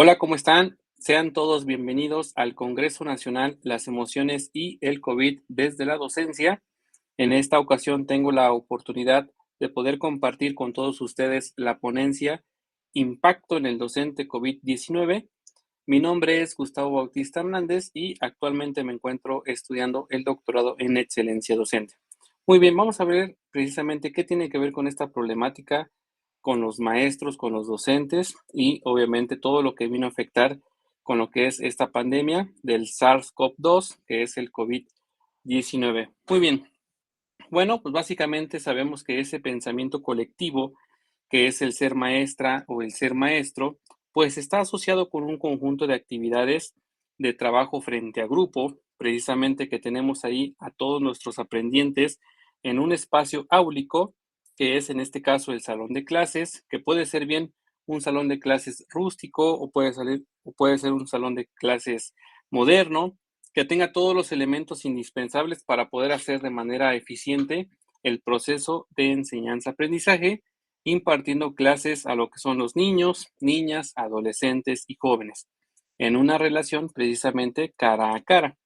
Hola, ¿cómo están? Sean todos bienvenidos al Congreso Nacional Las Emociones y el COVID desde la docencia. En esta ocasión tengo la oportunidad de poder compartir con todos ustedes la ponencia Impacto en el docente COVID-19. Mi nombre es Gustavo Bautista Hernández y actualmente me encuentro estudiando el doctorado en excelencia docente. Muy bien, vamos a ver precisamente qué tiene que ver con esta problemática, con los maestros, con los docentes y obviamente todo lo que vino a afectar con lo que es esta pandemia del SARS-CoV-2, que es el COVID-19. Muy bien, bueno, pues básicamente sabemos que ese pensamiento colectivo, que es el ser maestra o el ser maestro, pues está asociado con un conjunto de actividades de trabajo frente a grupo, precisamente que tenemos ahí a todos nuestros aprendientes en un espacio áulico, que es en este caso el salón de clases, que puede ser bien un salón de clases rústico o puede ser un salón de clases moderno, que tenga todos los elementos indispensables para poder hacer de manera eficiente el proceso de enseñanza-aprendizaje, impartiendo clases a lo que son los niños, niñas, adolescentes y jóvenes, en una relación precisamente cara a cara.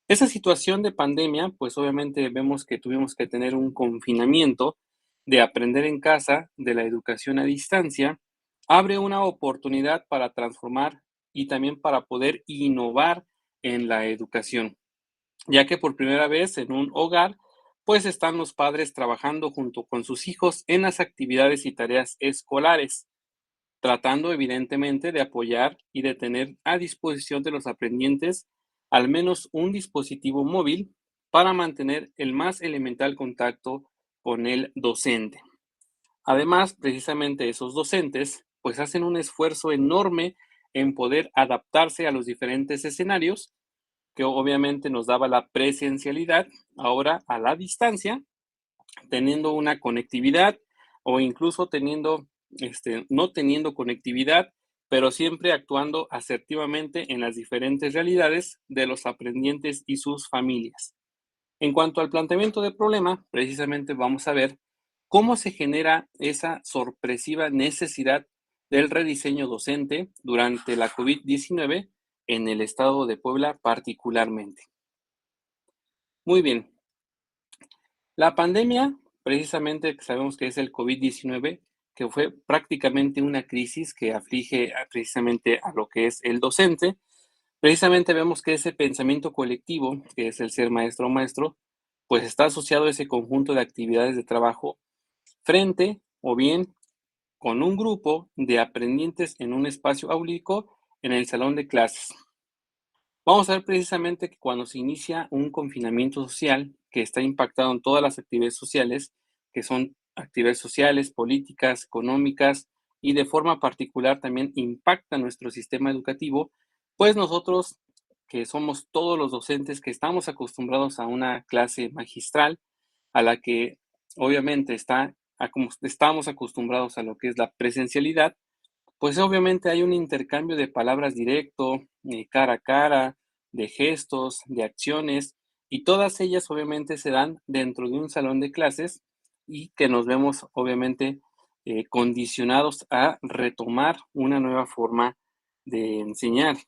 Esa situación de pandemia, pues obviamente vemos que tuvimos que tener un confinamiento de aprender en casa, de la educación a distancia, abre una oportunidad para transformar y también para poder innovar en la educación, ya que por primera vez en un hogar, pues están los padres trabajando junto con sus hijos en las actividades y tareas escolares, tratando evidentemente de apoyar y de tener a disposición de los aprendientes al menos un dispositivo móvil para mantener el más elemental contacto con el docente. Además, precisamente esos docentes pues hacen un esfuerzo enorme en poder adaptarse a los diferentes escenarios que obviamente nos daba la presencialidad, ahora a la distancia, teniendo una conectividad o incluso teniendo, no teniendo conectividad, pero siempre actuando asertivamente en las diferentes realidades de los aprendientes y sus familias. En cuanto al planteamiento del problema, precisamente vamos a ver cómo se genera esa sorpresiva necesidad del rediseño docente durante la COVID-19 en el estado de Puebla particularmente. Muy bien, la pandemia, precisamente sabemos que es el COVID-19, que fue prácticamente una crisis que aflige precisamente a lo que es el docente. Precisamente vemos que ese pensamiento colectivo, que es el ser maestro o maestro, pues está asociado a ese conjunto de actividades de trabajo frente o bien con un grupo de aprendientes en un espacio áulico en el salón de clases. Vamos a ver precisamente que cuando se inicia un confinamiento social que está impactado en todas las actividades sociales, que son actividades sociales, políticas, económicas y de forma particular también impacta nuestro sistema educativo, pues nosotros, que somos todos los docentes que estamos acostumbrados a una clase magistral, a la que obviamente como estamos acostumbrados a lo que es la presencialidad, pues obviamente hay un intercambio de palabras directo, cara a cara, de gestos, de acciones, y todas ellas obviamente se dan dentro de un salón de clases y que nos vemos obviamente condicionados a retomar una nueva forma de enseñar.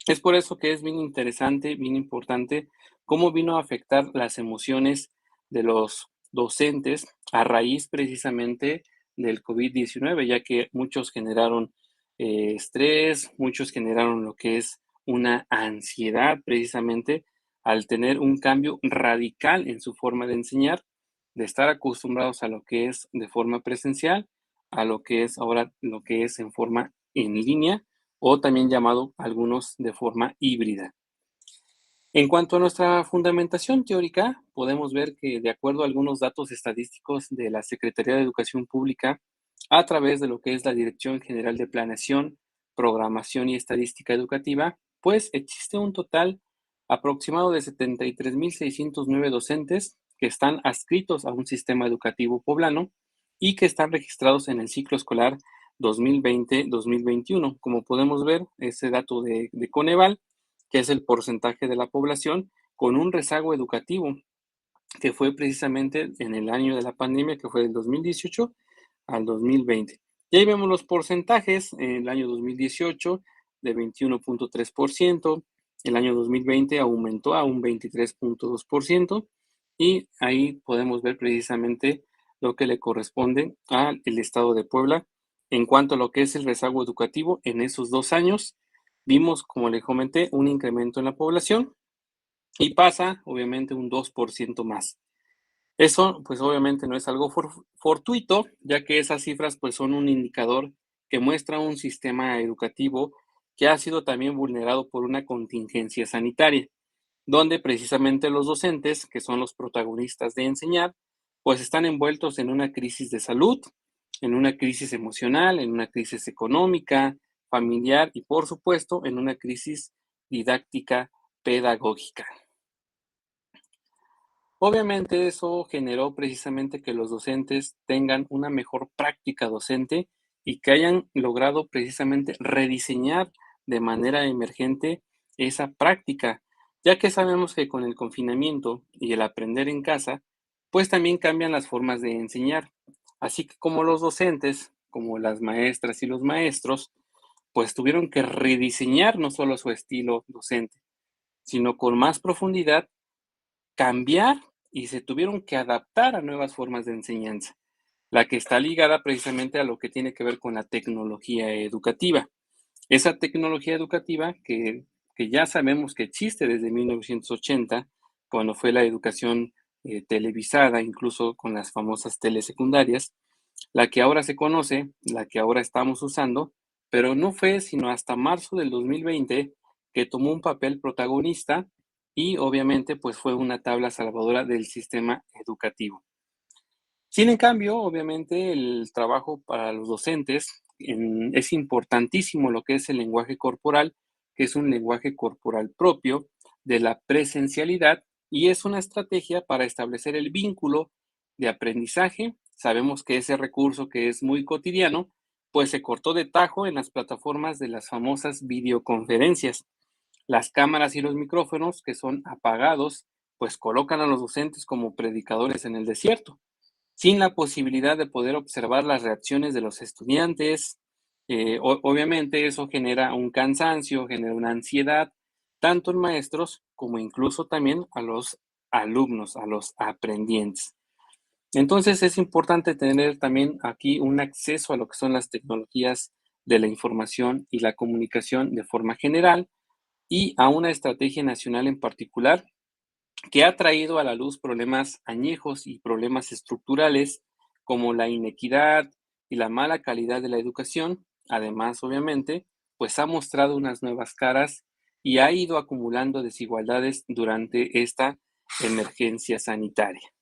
Es por eso que es bien interesante, bien importante cómo vino a afectar las emociones de los docentes a raíz precisamente del COVID-19, ya que muchos generaron estrés, muchos generaron lo que es una ansiedad precisamente al tener un cambio radical en su forma de enseñar, de estar acostumbrados a lo que es de forma presencial, a lo que es ahora lo que es en forma en línea o también llamado algunos de forma híbrida. En cuanto a nuestra fundamentación teórica, podemos ver que de acuerdo a algunos datos estadísticos de la Secretaría de Educación Pública, a través de lo que es la Dirección General de Planeación, Programación y Estadística Educativa, pues existe un total aproximado de 73,609 docentes que están adscritos a un sistema educativo poblano y que están registrados en el ciclo escolar 2020-2021. Como podemos ver, ese dato de Coneval, que es el porcentaje de la población con un rezago educativo, que fue precisamente en el año de la pandemia, que fue del 2018 al 2020. Y ahí vemos los porcentajes. En el año 2018 de 21.3%. El año 2020 aumentó a un 23.2%, y ahí podemos ver precisamente lo que le corresponde al estado de Puebla en cuanto a lo que es el rezago educativo. En esos 2 años vimos, como le comenté, un incremento en la población y pasa obviamente un 2% más. Eso, pues, obviamente no es algo fortuito, ya que esas cifras, pues, son un indicador que muestra un sistema educativo que ha sido también vulnerado por una contingencia sanitaria, donde precisamente los docentes, que son los protagonistas de enseñar, pues, están envueltos en una crisis de salud, en una crisis emocional, en una crisis económica, familiar y, por supuesto, en una crisis didáctica pedagógica. Obviamente eso generó precisamente que los docentes tengan una mejor práctica docente y que hayan logrado precisamente rediseñar de manera emergente esa práctica, ya que sabemos que con el confinamiento y el aprender en casa, pues también cambian las formas de enseñar. Así que como los docentes, como las maestras y los maestros, pues tuvieron que rediseñar no solo su estilo docente, sino con más profundidad cambiar, y se tuvieron que adaptar a nuevas formas de enseñanza, la que está ligada precisamente a lo que tiene que ver con la tecnología educativa. Esa tecnología educativa que ya sabemos que existe desde 1980, cuando fue la educación televisada, incluso con las famosas telesecundarias, la que ahora se conoce, la que ahora estamos usando, pero no fue sino hasta marzo del 2020 que tomó un papel protagonista y obviamente pues fue una tabla salvadora del sistema educativo. Sin en cambio, obviamente el trabajo para los docentes es importantísimo lo que es el lenguaje corporal, que es un lenguaje corporal propio de la presencialidad y es una estrategia para establecer el vínculo de aprendizaje. Sabemos que ese recurso que es muy cotidiano, pues se cortó de tajo en las plataformas de las famosas videoconferencias. Las cámaras y los micrófonos que son apagados, pues colocan a los docentes como predicadores en el desierto sin la posibilidad de poder observar las reacciones de los estudiantes. Obviamente eso genera un cansancio, genera una ansiedad, tanto en maestros como incluso también a los alumnos, a los aprendientes. Entonces es importante tener también aquí un acceso a lo que son las tecnologías de la información y la comunicación de forma general y a una estrategia nacional en particular que ha traído a la luz problemas añejos y problemas estructurales como la inequidad y la mala calidad de la educación. Además, obviamente, pues ha mostrado unas nuevas caras y ha ido acumulando desigualdades durante esta emergencia sanitaria.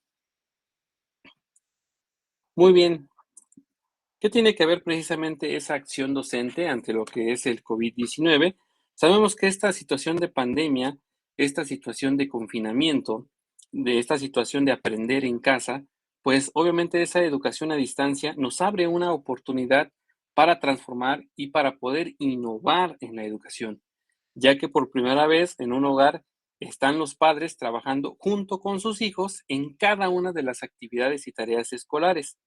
Muy bien, ¿qué tiene que ver precisamente esa acción docente ante lo que es el COVID-19? Sabemos que esta situación de pandemia, esta situación de confinamiento, de esta situación de aprender en casa, pues obviamente esa educación a distancia nos abre una oportunidad para transformar y para poder innovar en la educación, ya que por primera vez en un hogar están los padres trabajando junto con sus hijos en cada una de las actividades y tareas escolares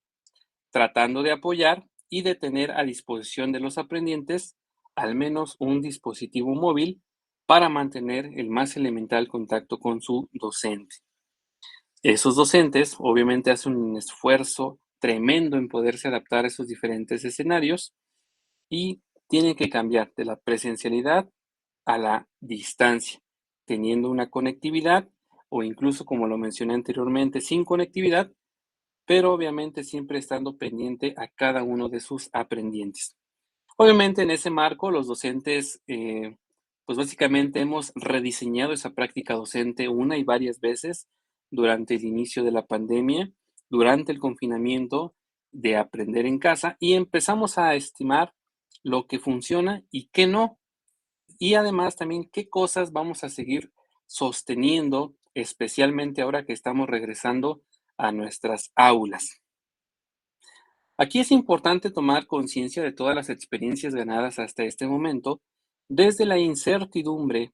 tratando de apoyar y de tener a disposición de los aprendientes al menos un dispositivo móvil para mantener el más elemental contacto con su docente. Esos docentes obviamente hacen un esfuerzo tremendo en poderse adaptar a esos diferentes escenarios y tienen que cambiar de la presencialidad a la distancia, teniendo una conectividad o incluso, como lo mencioné anteriormente, sin conectividad, pero obviamente siempre estando pendiente a cada uno de sus aprendientes. Obviamente en ese marco los docentes, pues básicamente hemos rediseñado esa práctica docente una y varias veces durante el inicio de la pandemia, durante el confinamiento de aprender en casa y empezamos a estimar lo que funciona y qué no. Y además también qué cosas vamos a seguir sosteniendo, especialmente ahora que estamos regresando a nuestras aulas. Aquí es importante tomar conciencia de todas las experiencias ganadas hasta este momento, desde la incertidumbre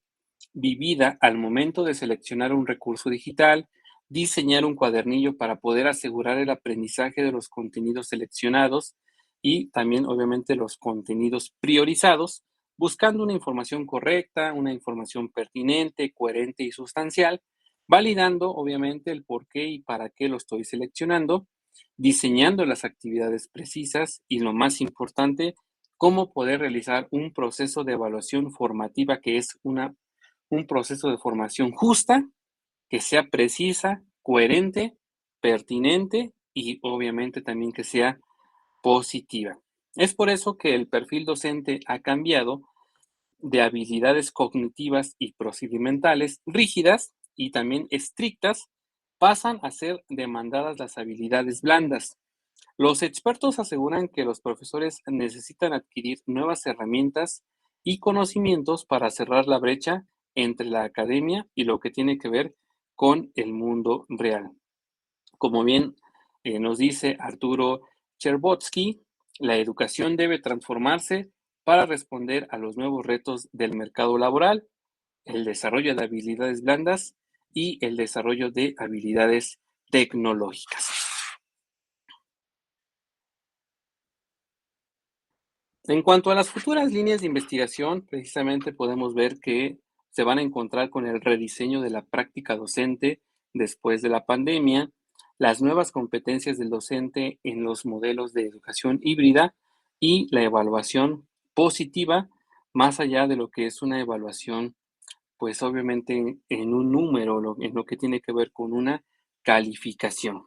vivida al momento de seleccionar un recurso digital, diseñar un cuadernillo para poder asegurar el aprendizaje de los contenidos seleccionados y también obviamente los contenidos priorizados, buscando una información correcta, una información pertinente, coherente y sustancial, validando obviamente el por qué y para qué lo estoy seleccionando, diseñando las actividades precisas y lo más importante, cómo poder realizar un proceso de evaluación formativa que es un proceso de formación justa, que sea precisa, coherente, pertinente y obviamente también que sea positiva. Es por eso que el perfil docente ha cambiado de habilidades cognitivas y procedimentales rígidas y también estrictas, pasan a ser demandadas las habilidades blandas. Los expertos aseguran que los profesores necesitan adquirir nuevas herramientas y conocimientos para cerrar la brecha entre la academia y lo que tiene que ver con el mundo real. Como bien nos dice Arturo Cherbotsky, la educación debe transformarse para responder a los nuevos retos del mercado laboral, el desarrollo de habilidades blandas y el desarrollo de habilidades tecnológicas. En cuanto a las futuras líneas de investigación, precisamente podemos ver que se van a encontrar con el rediseño de la práctica docente después de la pandemia, las nuevas competencias del docente en los modelos de educación híbrida y la evaluación positiva, más allá de lo que es una evaluación, pues obviamente en un número, en lo que tiene que ver con una calificación.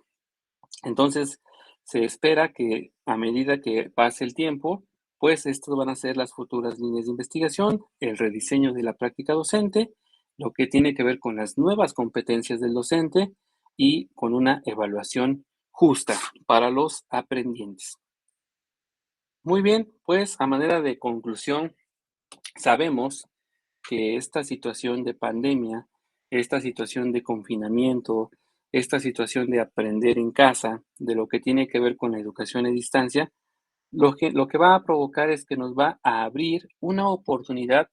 Entonces, se espera que a medida que pase el tiempo, pues estas van a ser las futuras líneas de investigación, el rediseño de la práctica docente, lo que tiene que ver con las nuevas competencias del docente y con una evaluación justa para los aprendientes. Muy bien, pues a manera de conclusión, sabemos que esta situación de pandemia, esta situación de confinamiento, esta situación de aprender en casa, de lo que tiene que ver con la educación a distancia, lo que va a provocar es que nos va a abrir una oportunidad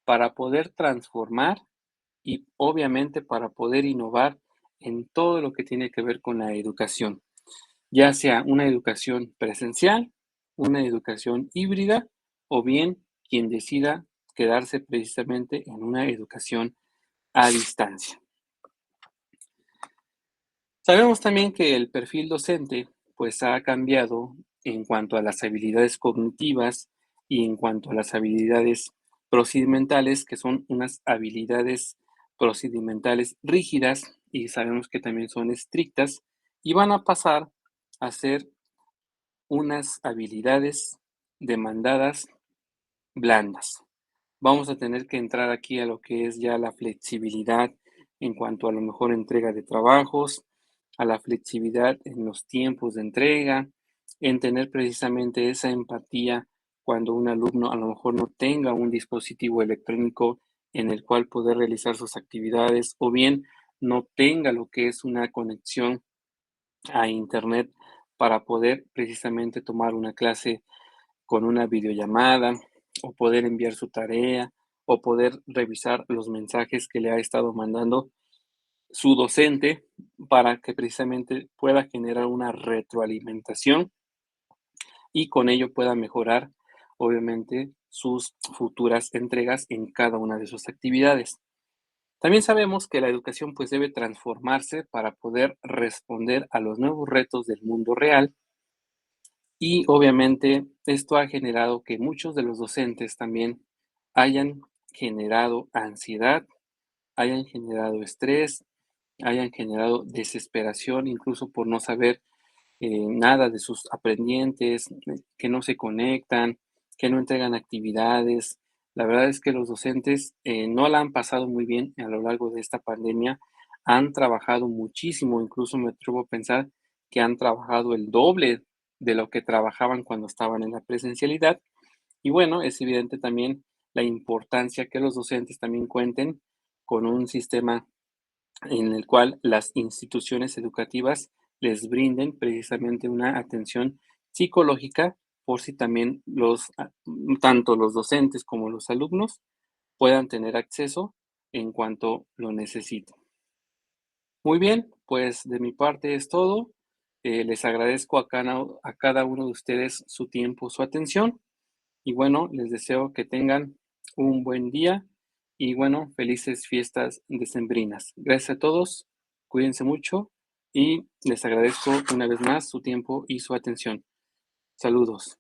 para poder transformar y obviamente para poder innovar en todo lo que tiene que ver con la educación, ya sea una educación presencial, una educación híbrida o bien quien decida quedarse precisamente en una educación a distancia. Sabemos también que el perfil docente pues ha cambiado en cuanto a las habilidades cognitivas y en cuanto a las habilidades procedimentales, que son unas habilidades procedimentales rígidas y sabemos que también son estrictas y van a pasar a ser unas habilidades demandadas blandas. Vamos a tener que entrar aquí a lo que es ya la flexibilidad en cuanto a lo mejor entrega de trabajos, a la flexibilidad en los tiempos de entrega, en tener precisamente esa empatía cuando un alumno a lo mejor no tenga un dispositivo electrónico en el cual poder realizar sus actividades o bien no tenga lo que es una conexión a internet para poder precisamente tomar una clase con una videollamada o poder enviar su tarea o poder revisar los mensajes que le ha estado mandando su docente para que precisamente pueda generar una retroalimentación y con ello pueda mejorar, obviamente, sus futuras entregas en cada una de sus actividades. También sabemos que la educación pues debe transformarse para poder responder a los nuevos retos del mundo real y obviamente esto ha generado que muchos de los docentes también hayan generado ansiedad, hayan generado estrés, hayan generado desesperación, incluso por no saber nada de sus aprendientes, que no se conectan, que no entregan actividades. La verdad es que los docentes no la han pasado muy bien a lo largo de esta pandemia. Han trabajado muchísimo, incluso me atrevo a pensar que han trabajado el doble de lo que trabajaban cuando estaban en la presencialidad. Y bueno, es evidente también la importancia que los docentes también cuenten con un sistema en el cual las instituciones educativas les brinden precisamente una atención psicológica por si también tanto los docentes como los alumnos puedan tener acceso en cuanto lo necesiten. Muy bien, pues de mi parte es todo. Les agradezco a cada uno de ustedes su tiempo, su atención Y bueno, les deseo que tengan un buen día y bueno, felices fiestas decembrinas. Gracias a todos, cuídense mucho y les agradezco una vez más su tiempo y su atención. Saludos.